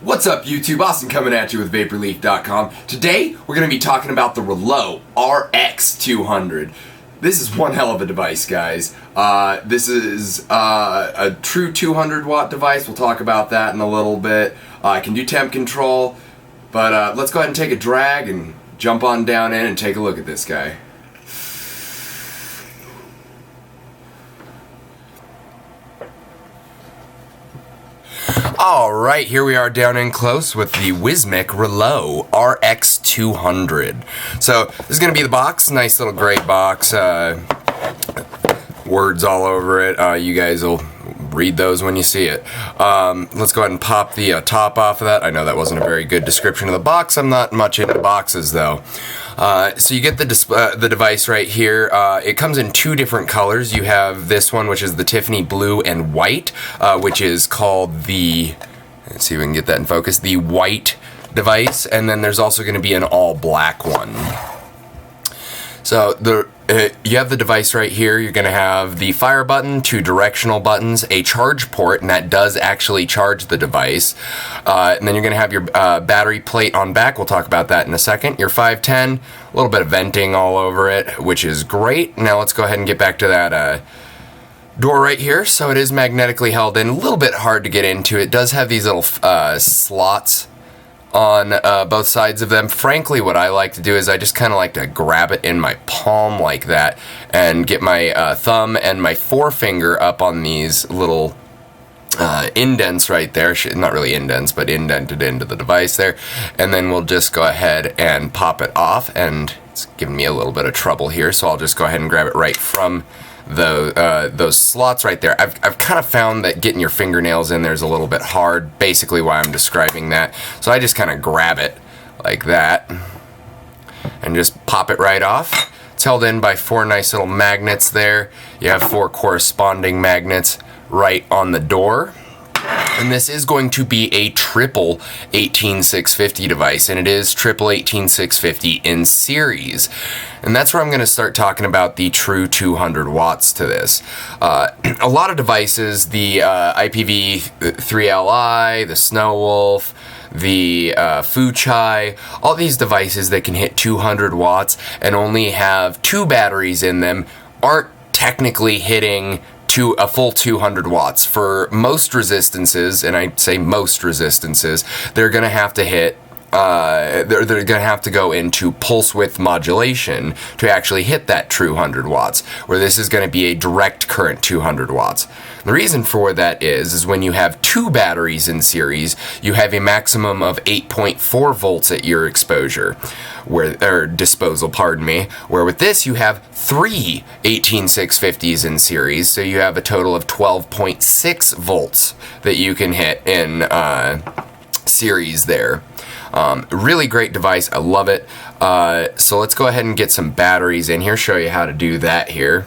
What's up YouTube? Austin coming at you with Vaporleaf.com. Today we're going to be talking about the Reuleaux RX 200. This is one hell of a device, guys. This is a true 200 watt device. We'll talk about that in a little bit. I can do temp control, but let's go ahead and take a drag and jump on down in and take a look at this guy. Alright, here we are down in close with the Wismec Reuleaux RX 200. So, this is going to be the box. Nice little gray box. Words all over it. You guys will read those when you see it. Let's go ahead and pop the top off of that. I know that wasn't a very good description of the box. I'm not much into boxes, though. So you get the device right here. It comes in two different colors. You have this one, which is the Tiffany blue and white, which is called the, let's see if we can get that in focus, the white device. And then there's also going to be an all black one. So you have the device right here. You're going to have the fire button, two directional buttons, a charge port, and that does actually charge the device. And then you're going to have your battery plate on back. We'll talk about that in a second. Your 510, a little bit of venting all over it, which is great. Now let's go ahead and get back to that door right here. So it is magnetically held in. A little bit hard to get into. It does have these little slots on both sides of them. Frankly, what I like to do is I just kind of like to grab it in my palm like that and get my thumb and my forefinger up on these little indents right there. Not really indents, but indented into the device there. And then we'll just go ahead and pop it off, and it's giving me a little bit of trouble here, so I'll just go ahead and grab it right from those slots right there. I've kind of found that getting your fingernails in there is a little bit hard, basically why I'm describing that. So I just kind of grab it like that and just pop it right off. It's held in by four nice little magnets there. You have four corresponding magnets right on the door. And this is going to be a triple 18650 device, and it is triple 18650 in series. And that's where I'm going to start talking about the true 200 watts to this. A lot of devices, the IPv3Li, the Snow Wolf, the Fuchai, all these devices that can hit 200 watts and only have two batteries in them aren't technically hitting to a full 200 watts. For most resistances, and I say most resistances, they're going to have to hit, they're going to have to go into pulse width modulation to actually hit that true 100 watts, where this is going to be a direct current 200 watts. The reason for that is when you have two batteries in series, you have a maximum of 8.4 volts at your exposure, or disposal, pardon me, where with this you have three 18650s in series, so you have a total of 12.6 volts that you can hit in series there. Really great device. I love it. So let's go ahead and get some batteries in here, show you how to do that here.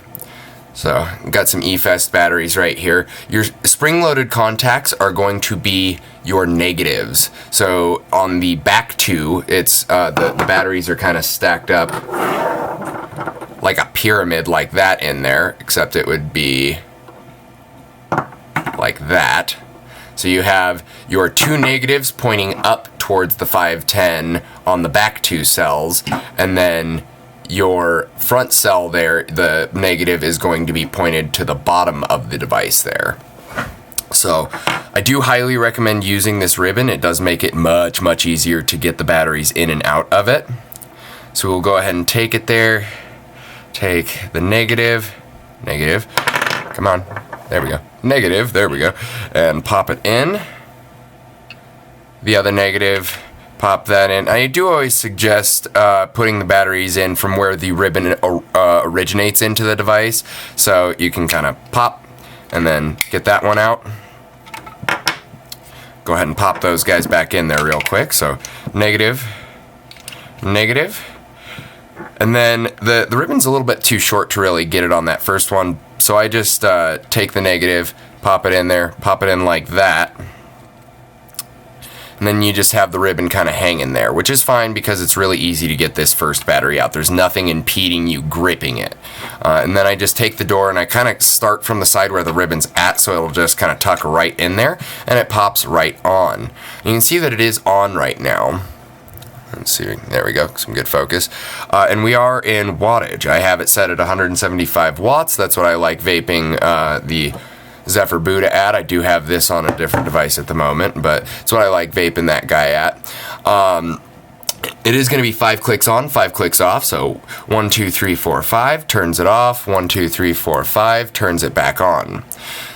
So got some eFest batteries right here. Your spring-loaded contacts are going to be your negatives. So on the back two, it's the batteries are kind of stacked up like a pyramid like that in there, except it would be like that. So you have your two negatives pointing up towards the 510 on the back two cells, and then your front cell there, the negative, is going to be pointed to the bottom of the device there. So I do highly recommend using this ribbon. It does make it much easier to get the batteries in and out of it. So we'll go ahead and take it there. Take the negative, come on, there we go, negative, there we go, and pop it in. The other negative, pop that in. I do always suggest putting the batteries in from where the ribbon originates into the device, so you can kind of pop and then get that one out. Go ahead and pop those guys back in there real quick. So negative, and then the ribbon's a little bit too short to really get it on that first one, so I just take the negative, pop it in there, pop it in like that. and then you just have the ribbon kind of hanging there, which is fine because it's really easy to get this first battery out. There's nothing impeding you gripping it. And then I just take the door and I kind of start from the side where the ribbon's at, so it'll just kind of tuck right in there, and it pops right on. You can see that it is on right now. Let's see, there we go, some good focus. And we are in wattage. I have it set at 175 watts. That's what I like vaping the Zephyr Buddha at. I do have this on a different device at the moment, but it's what I like vaping that guy at. It is going to be 5 clicks on, 5 clicks off, so 1, 2, 3, 4, 5, turns it off, 1, 2, 3, 4, 5, turns it back on.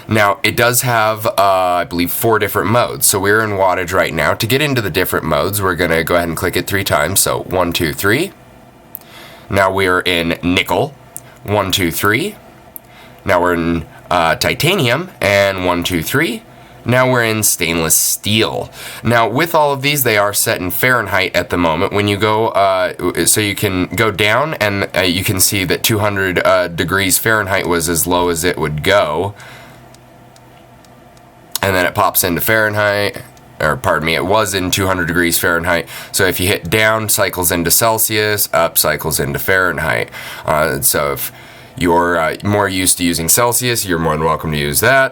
Now, it does have, I believe, 4 different modes, so we're in wattage right now. To get into the different modes, we're going to go ahead and click it 3 times, so 1, 2, 3. Now we're in nickel, 1, 2, 3. Now we're in titanium, and 1, 2, 3. Now we're in stainless steel. Now with all of these, they are set in Fahrenheit at the moment. When you go, so you can go down and you can see that 200 degrees Fahrenheit was as low as it would go. And then it pops into Fahrenheit, or pardon me, it was in 200 degrees Fahrenheit. So if you hit down, cycles into Celsius, up cycles into Fahrenheit. So if you're more used to using Celsius, you're more than welcome to use that.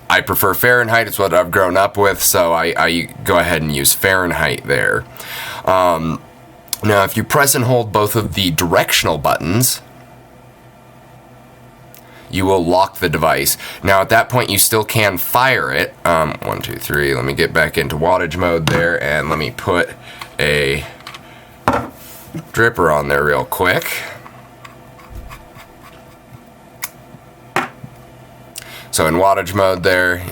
I prefer Fahrenheit. It's what I've grown up with, so I go ahead and use Fahrenheit there. Now, if you press and hold both of the directional buttons, you will lock the device. Now, at that point, you still can fire it. 1, 2, 3. Let me get back into wattage mode there, and let me put a dripper on there real quick. So in wattage mode there,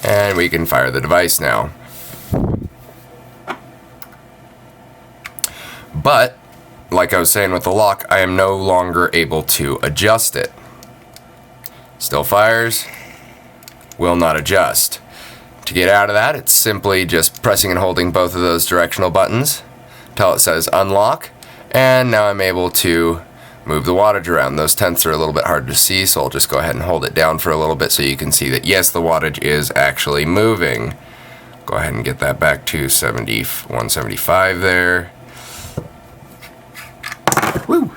and we can fire the device now. But, like I was saying with the lock, I am no longer able to adjust it. Still fires, will not adjust. To get out of that, it's simply just pressing and holding both of those directional buttons until it says unlock, and now I'm able to move the wattage around. Those tenths are a little bit hard to see, so I'll just go ahead and hold it down for a little bit so you can see that, yes, the wattage is actually moving. Go ahead and get that back to 175 there. Woo!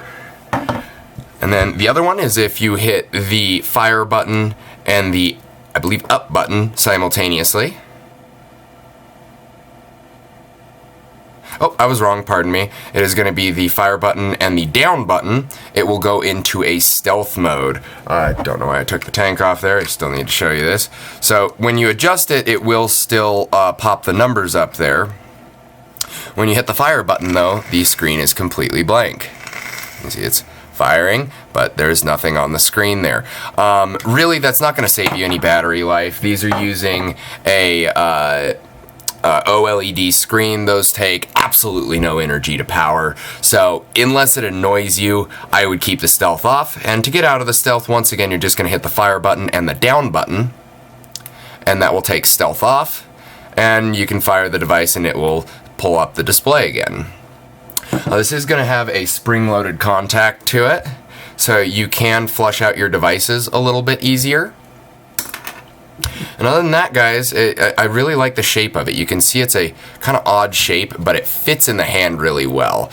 And then the other one is if you hit the fire button and the, I believe, up button simultaneously. Oh, I was wrong, pardon me. It is going to be the fire button and the down button. It will go into a stealth mode. I don't know why I took the tank off there. I still need to show you this. So when you adjust it, it will still pop the numbers up there. When you hit the fire button, though, the screen is completely blank. You can see it's firing, but there's nothing on the screen there. Really, that's not going to save you any battery life. These are using a OLED screen. Those take absolutely no energy to power, so unless it annoys you, I would keep the stealth off. And to get out of the stealth, once again, you're just going to hit the fire button and the down button, and that will take stealth off, and you can fire the device and it will pull up the display again. This is going to have a spring-loaded contact to it, so you can flush out your devices a little bit easier. And other than that, guys, I really like the shape of it. You can see it's a kind of odd shape, but it fits in the hand really well.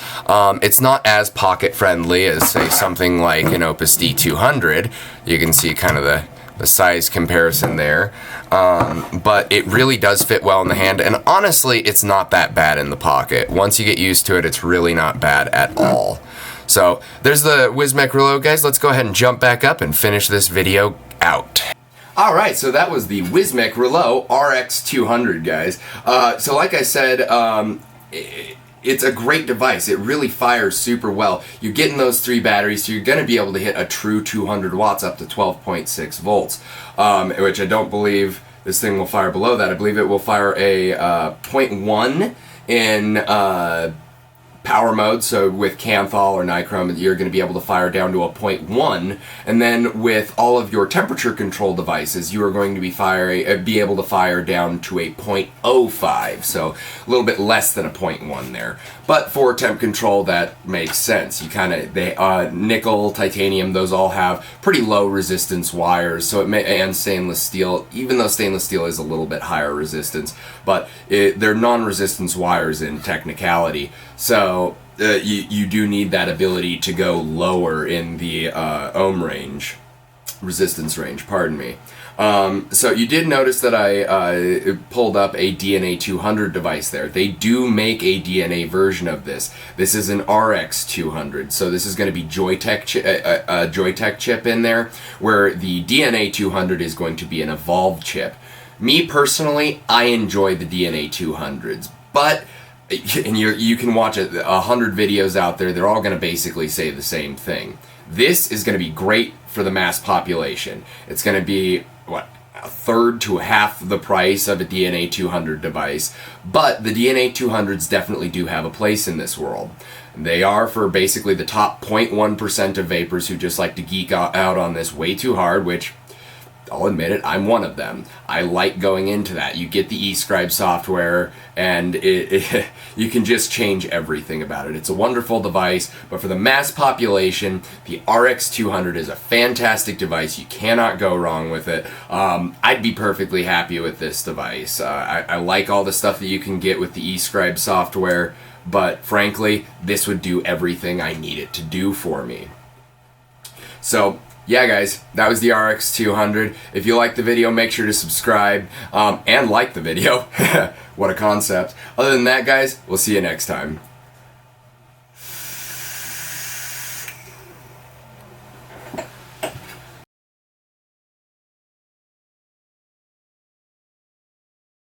It's not as pocket-friendly as, say, something like an Opus D200. You can see kind of the size comparison there. But it really does fit well in the hand, and honestly, it's not that bad in the pocket. Once you get used to it, it's really not bad at all. So, there's the Wismec Reuleaux, guys. Let's go ahead and jump back up and finish this video out. Alright, so that was the Wismec Reuleaux RX 200, guys. So like I said, it's a great device. It really fires super well. You're getting those 3 batteries, so you're going to be able to hit a true 200 watts up to 12.6 volts, which I don't believe this thing will fire below that. I believe it will fire a 0.1 in power mode, so with Kanthal or Nichrome, you're going to be able to fire down to a 0.1, and then with all of your temperature control devices, you are going to be able to fire down to a 0.05, so a little bit less than a 0.1 there. But for temp control, that makes sense. You nickel, titanium, those all have pretty low resistance wires, and stainless steel, even though stainless steel is a little bit higher resistance, but they're non-resistance wires in technicality. So you do need that ability to go lower in the resistance range, pardon me. So you did notice that I pulled up a DNA 200 device there. They do make a DNA version of this. This is an RX 200, so this is going to be Joytech chip in there, where the DNA 200 is going to be an evolved chip. Me personally, I enjoy the DNA 200s, but and you can watch 100 videos out there, they're all going to basically say the same thing. This is going to be great for the mass population. It's going to be, a third to half the price of a DNA 200 device, but the DNA 200s definitely do have a place in this world. They are for basically the top 0.1% of vapors who just like to geek out on this way too hard, which, I'll admit it, I'm one of them. I like going into that. You get the eScribe software, and you can just change everything about it. It's a wonderful device, but for the mass population, the RX 200 is a fantastic device. You cannot go wrong with it. I'd be perfectly happy with this device. I like all the stuff that you can get with the eScribe software, but frankly, this would do everything I need it to do for me. So, yeah, guys, that was the RX 200. If you liked the video, make sure to subscribe and like the video. What a concept. Other than that, guys, we'll see you next time.